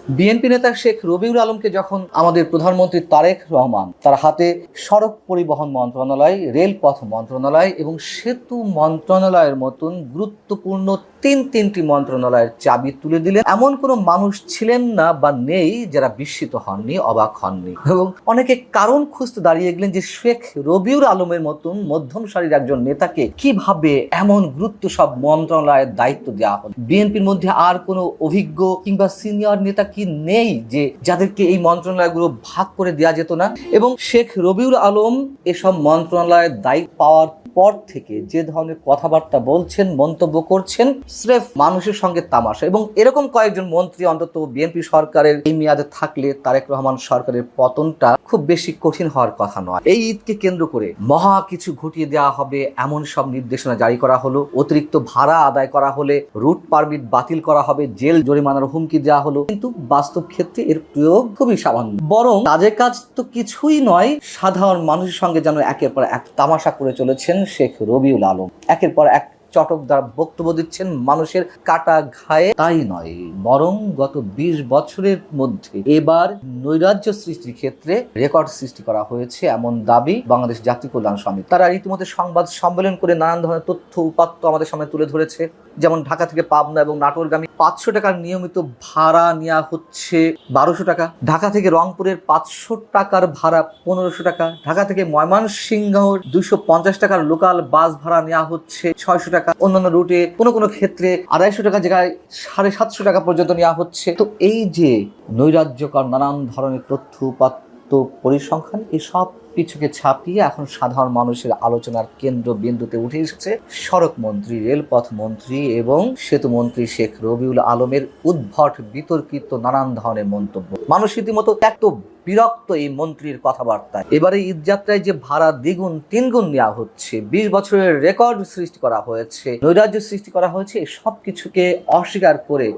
BNP নেতা শেখ রবিউল আলমকে যখন আমাদের প্রধানমন্ত্রী তারেক রহমান তার হাতে সড়ক পরিবহন মন্ত্রণালয়, রেলপথ মন্ত্রণালয় এবং সেতু মন্ত্রণালয়ের মতন গুরুত্বপূর্ণ তিনটি মন্ত্রণালয়ের চাবি তুলে দিলেন, এমন কোনো মানুষ ছিলেন না বা নেই যারা বিস্মিত হননি, অবাক হননি। এবং অনেকে কারণ খুঁজতে দাঁড়িয়ে গেলেন যে শেখ রবিউল আলমের মতন মধ্যম সারির একজন নেতাকে কিভাবে এমন গুরুত্ব সব মন্ত্রণালয়ের দায়িত্ব দেওয়া হল। বিএনপির মধ্যে আর কোনো অভিজ্ঞ কিংবা সিনিয়র নেতা কি নেই যে যাদেরকে এই মন্ত্রণালয়গুলো ভাগ করে দেওয়া যেত না? এবং শেখ রবিউল আলম এসব মন্ত্রণালয়ের দায়িত্ব পাওয়ার পর থেকে যে ধরনের কথাবার্তা বলছেন, মন্তব্য করছেন, স্রেফ মানুষের সঙ্গে তামাশা। এবং এরকম কয়েকজন মন্ত্রী অন্তত বিএনপি সরকারের এই মেয়াদে থাকলে তারেক রহমান সরকারের পতনটা খুব বেশি কঠিন হওয়ার কথা নয়। এই ঈদকে কেন্দ্র করে মহা কিছু ঘটিয়ে দেওয়া হবে এমন সব নির্দেশনা জারি করা হলো, অতিরিক্ত ভাড়া আদায় করা হলে রুট পারমিট বাতিল করা হবে, জেল জরিমানার হুমকি দেওয়া হলো। কিন্তু বাস্তব ক্ষেত্রে এর প্রয়োগ খুবই সামান্য। বরং কাজের কাজ তো কিছুই নয়, সাধারণ মানুষের সঙ্গে যেন একের পর এক তামাশা করে চলেছেন শেখ রবিউল আলম। একের পর এক চটকদার বক্তব্য দিচ্ছেন মানুষের কাটা ঘায়ে। তাই নয়, বরং গত 20 বছরের মধ্যে এবার নৈরাজ্য সৃষ্টির ক্ষেত্রে রেকর্ড সৃষ্টি করা হয়েছে এমন দাবি বাংলাদেশ জাতীয় কল্যাণ সমিতি। তারা রীতিমতো সংবাদ সম্মেলন করে নানান ধরনের তথ্য উপাত্ত আমাদের সামনে তুলে ধরেছে। যেমন ঢাকা থেকে পাবনা এবং নাটোরগামী 500 টাকার নিয়মিত ভাড়া নেওয়া হচ্ছে 1200 টাকা, ঢাকা থেকে রংপুরের 500 টাকার ভাড়া 1500 টাকা, ঢাকা থেকে ময়মনসিংহ 250 টাকার লোকাল বাস ভাড়া নেওয়া হচ্ছে 600 টাকা, অন্যান্য রুটে কোনো ক্ষেত্রে 250 টাকা জায়গায় 750 টাকা পর্যন্ত নেওয়া হচ্ছে। তো এই যে নৈরাজ্যকর নানান ধরনের তথ্য উপাত্ত পরিসংখ্যান, এই সব কিছুকে ছাপিয়ে এখন সাধারণ মানুষের আলোচনার কেন্দ্রবিন্দুতে উঠে এসেছে সড়ক মন্ত্রী, রেলপথ মন্ত্রী এবং সেতু মন্ত্রী শেখ রবিউল আলমের উদ্ভট বিতর্কিত নানান ধরনের মন্তব্য। মানুষ রীতিমতো এত বিরক্ত এই মন্ত্রীর কথাবার্তায়। এবারে ঈদযাত্রায় যে ভাড়া দ্বিগুণ তিনগুণ নেওয়া হচ্ছে, 20 বছরের রেকর্ড সৃষ্টি করা হয়েছে, নৈরাজ্য সৃষ্টি করা হয়েছে, এই সব কিছুকে অস্বীকার করে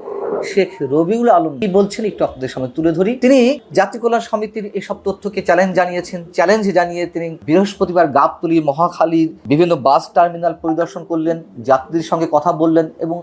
শেখ রবিউল আলম কি বলছেন একটু আপনাদের সামনে তুলে ধরি। তিনি জাতীয় কল্যাণ সমিতির এসব তথ্যকে চ্যালেঞ্জ জানিয়েছেন। চ্যালেঞ্জ জানিয়ে তিনি বৃহস্পতিবার গাবতলী, মহাখালীর বিভিন্ন বাস টার্মিনাল পরিদর্শন করলেন, যাত্রীদের সঙ্গে কথা বললেন এবং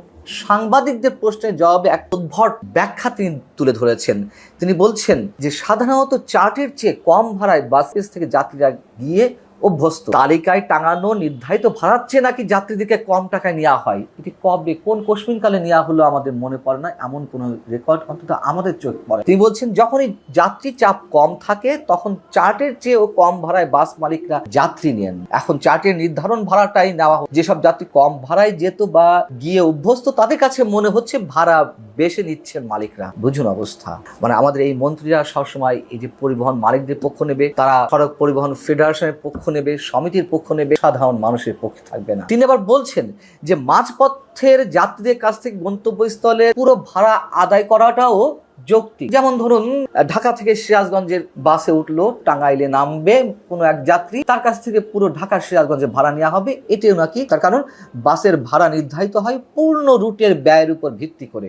সাংবাদিকদের প্রশ্নের জবাবে এক উদ্ভট ব্যাখ্যা তিনি তুলে ধরেছেন। তিনি বলছেন যে সাধারণত চার্টের চেয়ে কম ভাড়ায় বাস থেকে যাত্রীরা গিয়ে অভ্যস্ত, তালিকায় টাঙানো নির্ধারিত ভাড়ার চেয়ে নাকি যাত্রীদেরকে কম টাকায় নেওয়া হয়। এটি কবে, কোন কোশ্মিনকালে নেওয়া হলো আমাদের মনে পড়ে না, এমন কোন রেকর্ড অন্তত আমাদের চোখ পড়ে। তিনি বলছেন যখনই যাত্রী চাপ কম থাকে তখন চার্টের চেয়েও কম ভাড়ায় বাস মালিকরা যাত্রী নেন। এখন চার্টের নির্ধারণ ভাড়াটাই নেওয়া, যেসব যাত্রী কম ভাড়ায় যেত বা গিয়ে অভ্যস্ত তাদের কাছে মনে হচ্ছে ভাড়া বেশি নিচ্ছেন মালিকরা। বুঝুন অবস্থা। মানে আমাদের এই মন্ত্রীরা সবসময় এই যে পরিবহন মালিকদের পক্ষ নেবে, তারা সড়ক পরিবহন ফেডারেশনের পক্ষ নেবে, সমিতির পক্ষ নেবে, সাধারণ মানুষের পক্ষে থাকবে না। তিনি আবার বলছেন যে মাঝপথের যাত্রীদের কাছ থেকে গন্তব্যস্থলে পুরো ভাড়া আদায় করাটাও যৌক্তিক। যেমন ধরুন ঢাকা থেকে সিরাজগঞ্জের বাসে উঠলো, টাঙ্গাইলে নামবে কোনো এক যাত্রী, তার কাছ থেকে পুরো ঢাকা সিরাজগঞ্জে ভাড়া নেওয়া হবে। এটিও নাকি তার কারণ বাসের ভাড়া নির্ধারিত হয় পূর্ণ রুটের ব্যয়ের উপর ভিত্তি করে।